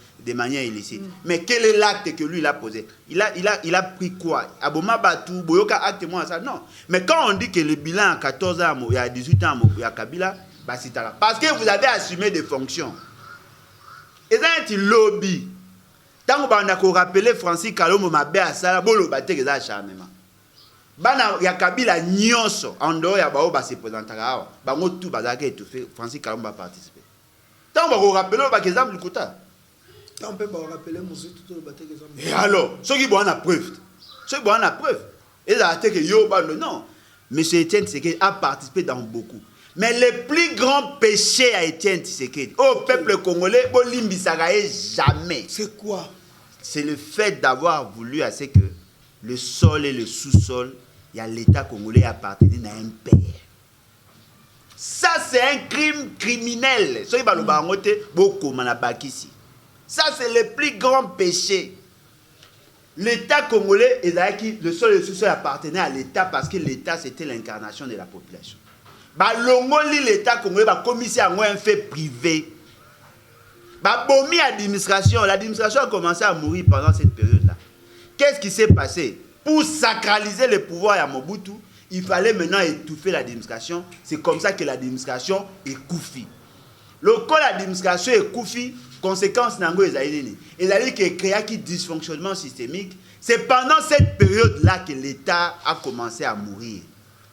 illicite. Mais quel est l'acte que lui il a posé? Il a pris quoi? Aboma Batou, Boyoka acte moi ça non. Mais quand on dit que le bilan à 14 ans, il y a 18 ans, il y a Kabila, bah c'est là. Parce que vous avez assumé des fonctions. Et ça c'est lobby. Tant qu'on a rappelé Francis Kalombo Mabé à ça, bolo batte que ça acharnement. Bana ya Kabila nyonso en dehors ya bao ba se présentera awa bango tout bazaka étouffé Francis Kalomba participer tant ba ko rappeler ba exemple du kota tant peut ba rappeler Mobutu tout ba te exemple et alors ceux qui bon na preuve et là te que yo ba non monsieur Etienne Tshisekedi a participé dans beaucoup mais le plus grand péché à Etienne Tshisekedi au peuple congolais bo limbisaka jamais c'est quoi? C'est le fait d'avoir voulu à ce que le sol et le sous-sol il y a l'État congolais appartenait à un père. Ça, c'est un crime criminel. Ça, c'est le plus grand péché. L'État congolais, le sol et le sous-sol appartenaient à l'État parce que l'État, c'était l'incarnation de la population. L'État congolais, commissaire à un fait privé. L'administration a commencé à mourir pendant cette période-là. Qu'est-ce qui s'est passé? Pour sacraliser le pouvoir à Mobutu, il fallait maintenant étouffer l'administration. C'est comme ça que l'administration est coufie. Le cas l'administration est coufie, conséquence nango ezali. C'est-à-dire qu'il crée un dysfonctionnement systémique. C'est pendant cette période-là que l'État a commencé à mourir.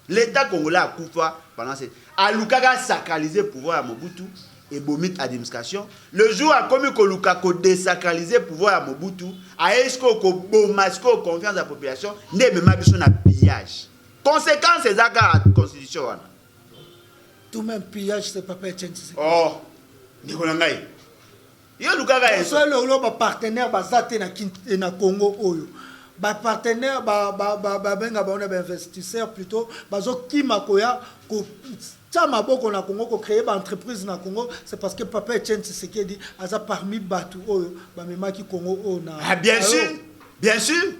L'État congolais a coupé pendant cette... Alukaka a sacralisé le pouvoir à Mobutu et bomit administration. Le jour a commis que Lukako désacralisé le pouvoir à Mobutu, a esco ko bomasco confiance de la population, ne même pas besoin de pillage. Conséquence c'est ça la constitution. Tout même pillage c'est pas Etienne Tshisekedi. Oh, Nicolangai. Yo Lukaka est le partenaire basate na Congo oyo. partenaire benga ba investisseur plutôt bazo kima koya ko tama boko na Congo ko créer ba entreprise na Congo, c'est parce que papa Etienne Tshisekedi aza parmi batu oyo ba memaki Congo o na. Ah bien sûr, bien sûr.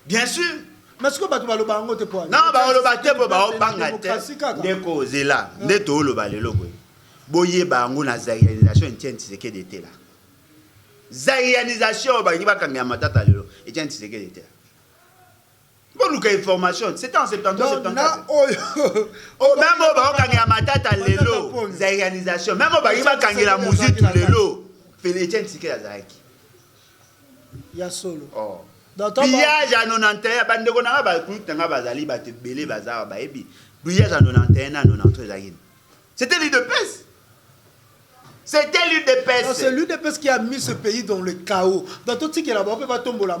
Bien sûr. Mais est-ce que batu baloba ngo te po? Non, baloba te po ba banga te. Ndeko zela, ndeto lo balelo ko. Boye ba ngo na réalisation Etienne Tshisekedi était là. Zaïanisation, bah, il va quand même matata lelo. Et tiens, tu sais qu'elle était. Bon, nous information. C'était en 73, 74. Oh, même au bas, quand il y a matata lelo. Zaïanisation. Même au bas, il va quand il y a la musique lelo. Fait les tiens, tu sais qu'elle a il y a solo. Oh. Pillage à 91, bande qu'on a ba kuit nga bazali ba te belé bazar ba ebi. Pillage à 91 à 93 zaïn. C'était l'UDPS. C'était l'UDPS. C'est l'UDPS qui a mis ce pays dans le chaos. Dans tout ce qui est là-bas, on peut pas tomber là.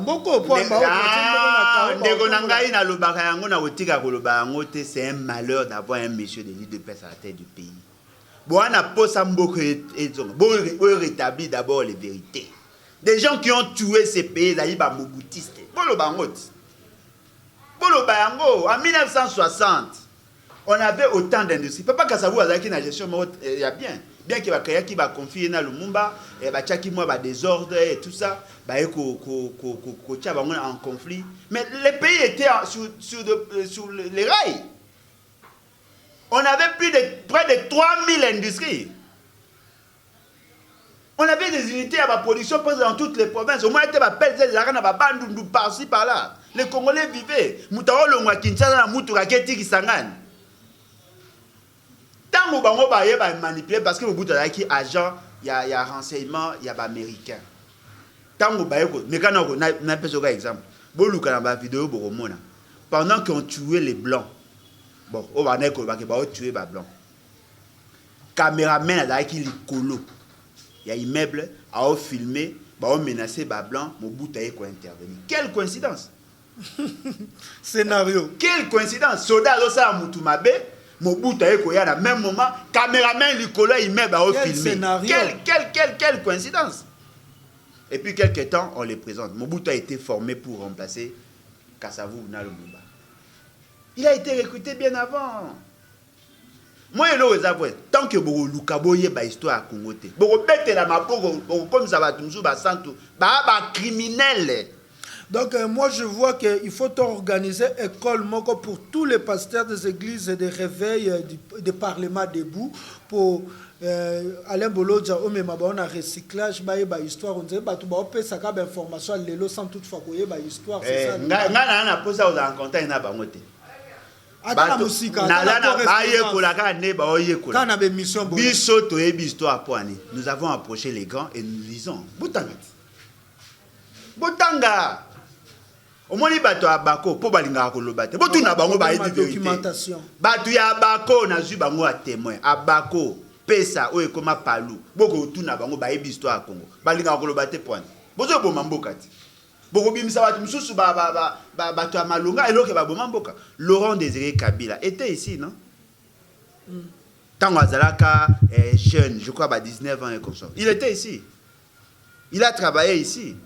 C'est un malheur d'avoir un monsieur de l'UDPS à la tête du pays. Bon, on a posé un beaucoup rétabli d'abord les vérités. Des gens qui ont tué ces pays, là, ils sont moboutistes. Bon, le bangot. Bon, le bangot, en 1960, on avait autant d'industries. Papa Kassabou a dit que la gestion, il y a bien. Bien qu'il va créer qui va confier dans le Lumumba et va tchaki moi va désordre et tout ça va en conflit, mais les pays étaient sur les rails. On avait près de 3000 industries. On avait des unités à la production presque dans toutes les provinces. Au moins était ma pelle par-ci par-là. Les Congolais vivaient. Moutao longwa Kinshasa na mutura keti Kisangani. Tant que vous avez manipulé parce que vous avez agent, il y a renseignement, il y a américain. Tant que vous avez mais quand on a un exemple, vidéo pendant qu'on tuait les blancs, bon, on va dire qu'on tuer les blancs. Caméraman a qui les colo, il y a immeuble, a filmé, on menacé les blancs, Mobutu a intervenu. Quelle coïncidence! Scénario. Quelle coïncidence! Soldat Osa Moutumabe. Mobutu a eu à même moment, caméraman Nicolas il met à filmer. Quelle coïncidence. Et puis quelques temps, on les présente. Mobutu a été formé pour remplacer Kassavou na Lumumba. Il a été recruté bien avant. Moi, je tant que vous Lukaboye ba histoire à Congo, vous bête la mapoko, comme ça va toujours ba santo, ba criminel. Donc moi je vois qu'il faut organiser école moko pour tous les pasteurs des églises et des réveils des parlements debout pour Alain Bolodja o même ba on a recyclage ba histoire on dirait ba tout ba pe ça ba information lelo sans toutefois koye ba histoire c'est ça. Na posa aux rencontres na ba ngote. Ata musika na ba yekola ka ne ba yekola. Quand on a des missions biso to e histoire poani. Nous avons approché les grands et nous lisons. Botanga. Au moins, les bateaux à Bako, pour balinga kolobate. Botu na bango ba documentation. Batu ya Bako na zu bango a témoin. À Bako, pesa o ekoma palu. Boko tu na bango ba histoire à Congo. Balinga kolobate point. Bozo bo mamboka ti. Boko bimisa batu mususu batu ya malonga eloke ba bo mamboka. Laurent Désiré Kabila était ici, non? Tango azalaka jeune, je crois ba 19 ans et comme ça. Il était ici. Il a travaillé ici.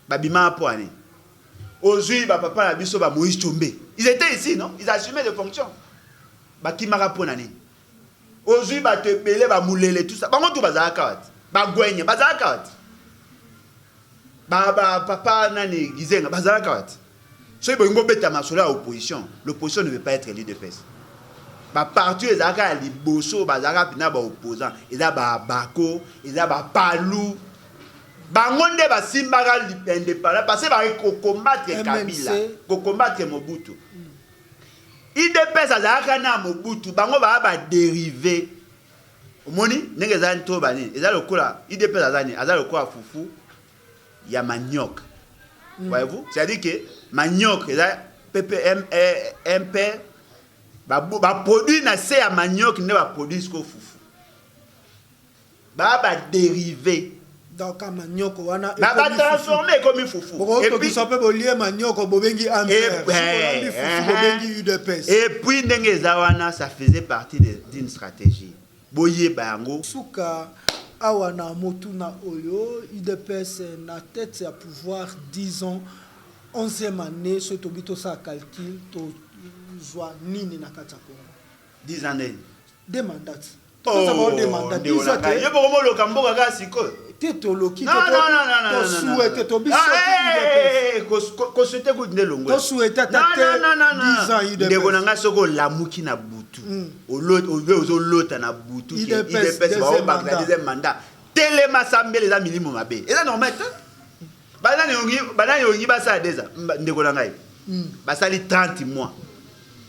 Babima poane. Aujourd'hui, papa la biso ba Moïse Tchombe. Ils étaient ici, non? Ils assumaient des fonctions. Ba Kimara Ponani. Aujourd'hui, ba te belé ba moulele tout ça. Ba ngoto bazaka wat. Ba gwenye bazaka wat. Ba papa nani gizenga bazaka wat. So bo ngo beta masola opposition. L'opposition ne veut pas être l'UDPS. Ba parti ezaka liboso bazaka pina ba opposant. Eza ba Bako, eza ba Palou. Bangonde ba simbara indépendant parce que ba combattre Kabila, combattre Mobutu. IDPS azaka na Mobutu, bango ba dérivé. Omoni ndenge za nto bani, eza lokola IDPS azani, azali lokola fufu ya manioc. Voyez-vous? C'est-à-dire que manioc eza PPM MP ba produit na se ya manioc ne ba produit ko fufu. Ba dérivé. Donc manioko wana ba transformé comme il foufou. Et puis ça peut lier manioko bobengi ampère. Et puis ndenge zawana ça faisait partie d'une stratégie. Boye bango suka awana motuna oyo IDPS na tête à pouvoir disons 11e année ce tobito ça calcul to joie nini na kata Congo 10 années des mandats oh des mandats yo bomo lo kamboka ga siko tetoloki non souhaité to biso ko souhaité ko ndelongo to souhaité ta 10 ans ide ndeko nanga soko lamuki na butu ozo lota na butu ide pes ba deuxième mandat telema sambele za milimo mabe eza normal banani yongi basa déjà ndeko nanga basali 30 mois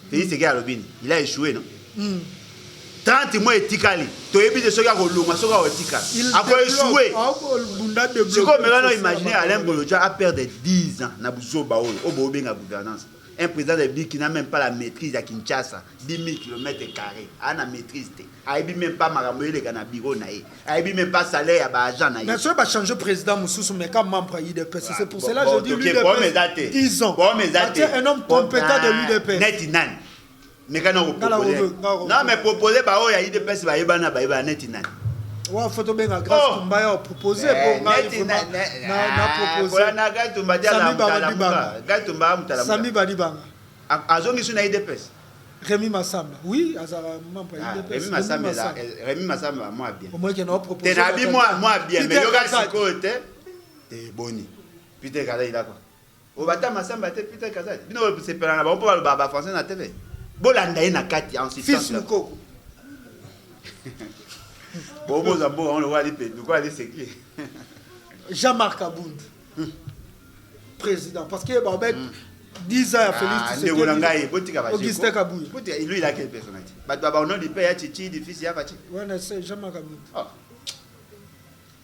Félix Tshisekedi alobini il a échoué non 30 mois etikali toyebi de soki akolunga soki akotika ako échoué siko mekano imaginer Alain Bolodja a perdre 10 ans na buzoba oyo obo obenga gouvernance un président de ville qui n'a même pas la maîtrise à Kinshasa 10 000 km², a na maîtrise te ayebi même pas makambo eleka na bureau na ye ayebi même pas salaire ya baagent na ye mais soki bachange président mosusu mais comme membre ya UDPS c'est pour cela je dis l'UDPS 10 ans un homme compétent de l'UDPS neti nani mekana proposer non mais proposer ba oyo ya UDPS ba yebana neti nani wa photo benga grâce Tumbaya proposer pour na proposer na Gatumba dia la mutala Gatumba mutala Sami Badibanga azongi suna UDPS Rémi Massamba oui azara membre ya UDPS Rémi Massamba moi bien au moins qu'il a proposé tenabi moi bien mais yoga siko te boni Peter Kazadi là quoi o bata Massamba te Peter Kazadi bino se pela na ba po ba français na TV bolanda ye na kati en fils Mukoko Bobo Zambo on le voit aller quoi aller sécurité Jean-Marc Abound président parce que Babek 10 ans à Félix Tshisekedi Augustin Kabouya lui il a quelle personnalité baba on dit père Chichi du fils ya Fachi ouais c'est Jean-Marc Abound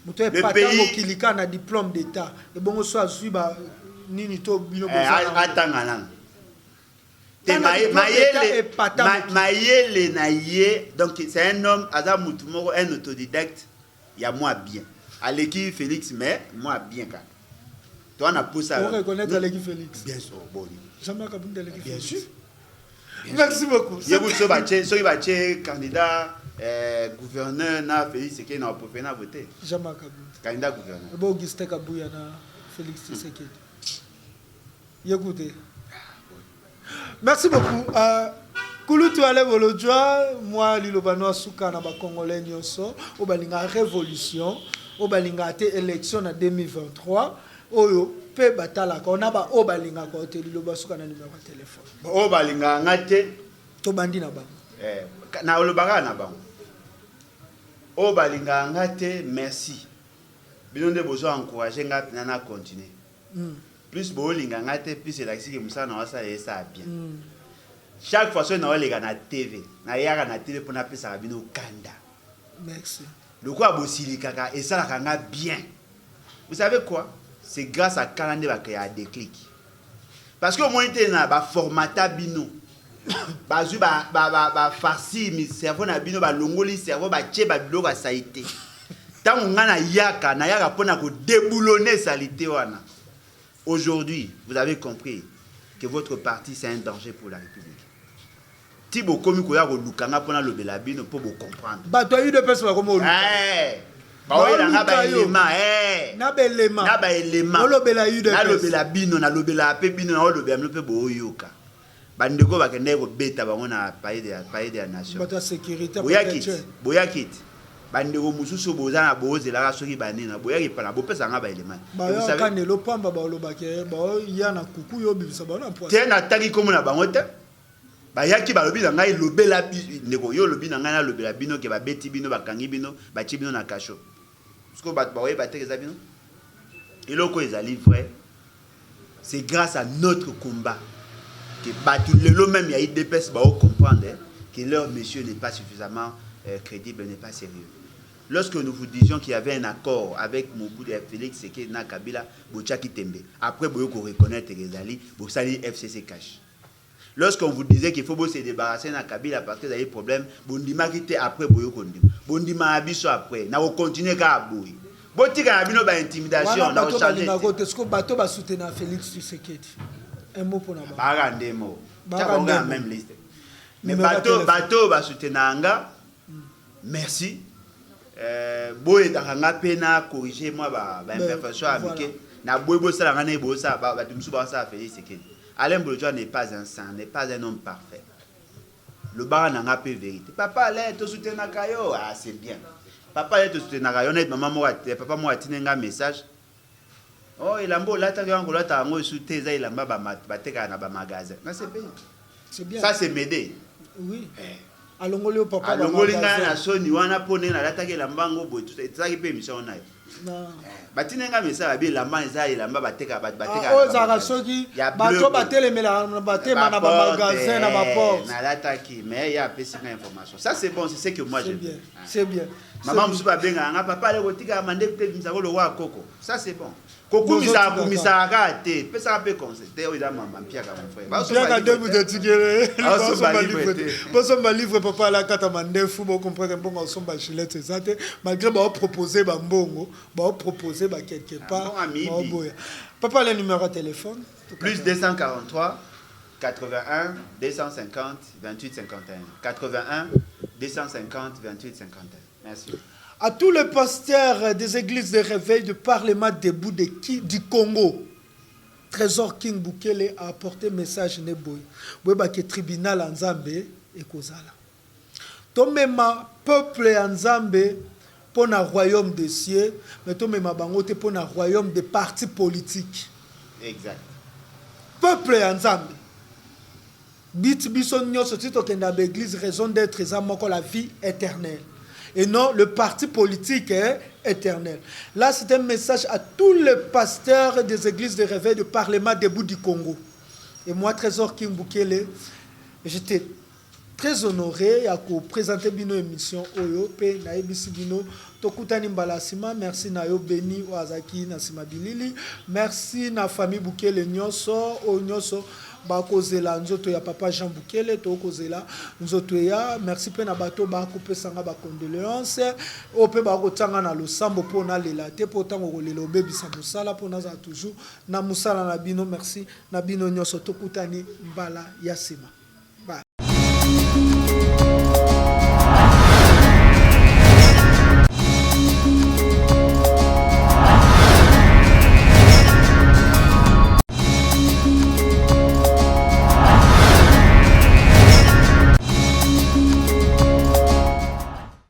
muto e patango kilika na diplôme d'état et bongo so azui ba nini to bino boza atangana Mayele na ye donc c'est un homme Adam Moutoumoro un autodidacte il y a moi bien Aleki Félix mais moi bien quand toi on a poussé on reconnaît Aleki Félix bien sûr bon Jean-Marc Abound Aleki bien sûr merci beaucoup yebu so bache candidat gouverneur na Félix Tshisekedi na opérer na voter Jean-Marc Abound candidat gouverneur bo Augustin Kabouya na Félix Tshisekedi écoutez. Merci beaucoup. Kulutu ale volodjoa moi lilobano suka na ba congolais nyonso o balinga révolution o balinga te élection en 2023 oyo pe batala ko na ba o balinga ko te liloba suka na numéro de téléphone o balinga ngate to bandi na ba na olobaka na bango o balinga ngate merci bino nde bozo encourager nga na continuer plus bolinga ngate plus elaxi ke musana wasa esa bien chaque fois que nous allons na TV na yaka na TV pour na pesa bino kanda merci le quoi bosili kaka et ça la kanga bien vous savez quoi c'est grâce à Kalande ba créer déclic parce que au moins na ba formata bino bazu ba farci mi cerveau na bino ba longoli cerveau ba tche ba biloko a saité tant nga na yaka pona ko déboulonner salité wana. Aujourd'hui, vous avez compris que votre parti c'est un danger pour la République. Tibo komi ko ya ko lukanga pona le belabino pour vous comprendre. Ba to de personne comme oluka. Ba oya nga ba elema na ba elema. Olobela yu de na le belabino na le belape bino na le belabino pe bo yoka. Bandeko ba kende ko beta bango na pays de nation. Ba ta sécurité boyakit. Bandeko mususu bozana bozela ka soki banena boyaki pana bopesa nga ba elema. Ba yo kane lo pamba ba olobake ba ya na kuku yo bibisa ba na poa. Tena taki komo na bango te. Ba yaki ba lobi na ngai lobela ndeko yo lobi na ngai na lobela bino ke ba beti bino ba kangi bino ba chi bino na kasho. Parce que ba oye ba teke za bino. Eloko ezali vrai. C'est grâce à notre combat que batu lelo même ya IDPS ba comprendre que leur monsieur n'est pas suffisamment crédible, n'est pas sérieux. Lorsque nous vous disions qu'il y avait un accord avec Mobutu et Félix Tshisekedi na Kabila, Bochaki Tembe. Après, vous reconnaître les alliés, vous allez FCC cash. Lorsqu'on vous disait qu'il faut se débarrasser de Kabila parce que vous avez des problèmes, Bondima quitte après Boyo Kondim. Bondima abisso après. N'a continué qu'à Boy. Botika abino ba intimidation, n'a changé. Est-ce que bateau va soutenir Félix Tshisekedi? Un mot pour nous. Barandemo. Barandemo même liste. Mais bateau va soutenir Anga. Merci. Boy dans nga pena corriger moi ba imperfection amike na boybo sala ngane bosa ba tumsu ba sa Félix Tshisekedi. Alain Bolojwa n'est pas un saint, n'est pas un homme parfait. Le bar n'a pas vérité. Papa allait te soutenir kayo, ah c'est bien. Papa allait te soutenir kayo, net maman moi papa moi tine un message. Oh il a beau là ta yango là ta ngo souté za il a ba bateka na ba magasin. Na c'est bien. C'est bien. Ça c'est m'aider. Oui. Alongoli au papa. Alongoli na soni wana pone na lataki la mbango boy tout ça qui peut mission na. Non. Batinenga message abi la manza il a ba bateka bateka. Oh zara soki bato batelemela batema na ba magasin na ba porte. Na lataki mais il y a plus d'informations. Ça c'est bon, c'est ce que moi j'aime. C'est bien. Maman musu ba benga nga papa le kotika mande peut-être misa ko le wa koko. Ça c'est bon. Koko misa ka te, pesa pe conseiller o ida maman pia ka mon frère. Pia ka de vous étiquer. Boso ba livre papa la kata mande fou bo comprendre bon on somba chilette ça te malgré ba proposer ba mbongo, ba proposer ba quelque part. Papa le numéro de téléphone plus 243 81 250 28 51 81 250 28 51. Merci. À tous les pasteurs des églises de réveil du Parlement debout du Congo, Trésor King Bukele a apporté message neboy. Boyba ke tribunal en Zambie et kozala. Tomema peuple en Zambie pour un royaume des cieux, mais tomema bangote pour un royaume des partis politiques. Exact. Peuple en Zambie. Bit bison nyoso tito kenda l'église raison d'être zamoko la vie éternelle. Et non, le parti politique est éternel. Là, c'est un message à tous les pasteurs des églises de réveil du Parlement debout du Congo. Et moi, Trésor King Bukele, j'étais très honoré à présenter bino émission Oyo pe na ebisi bino tokutani mbalasima. Merci na yo Beni Oazaki na Simabilili. Merci na famille Bukele nyoso o nyoso bakozela nzoto ya papa Jean Bukele to kozela nzoto ya merci pe na bato ba kopesanga ba condoléances o pe ba kotanga na losambo pona lela te potango kolela obebisa musala pona za toujours na musala na bino. Merci na bino nyoso tokutani mbala ya sima.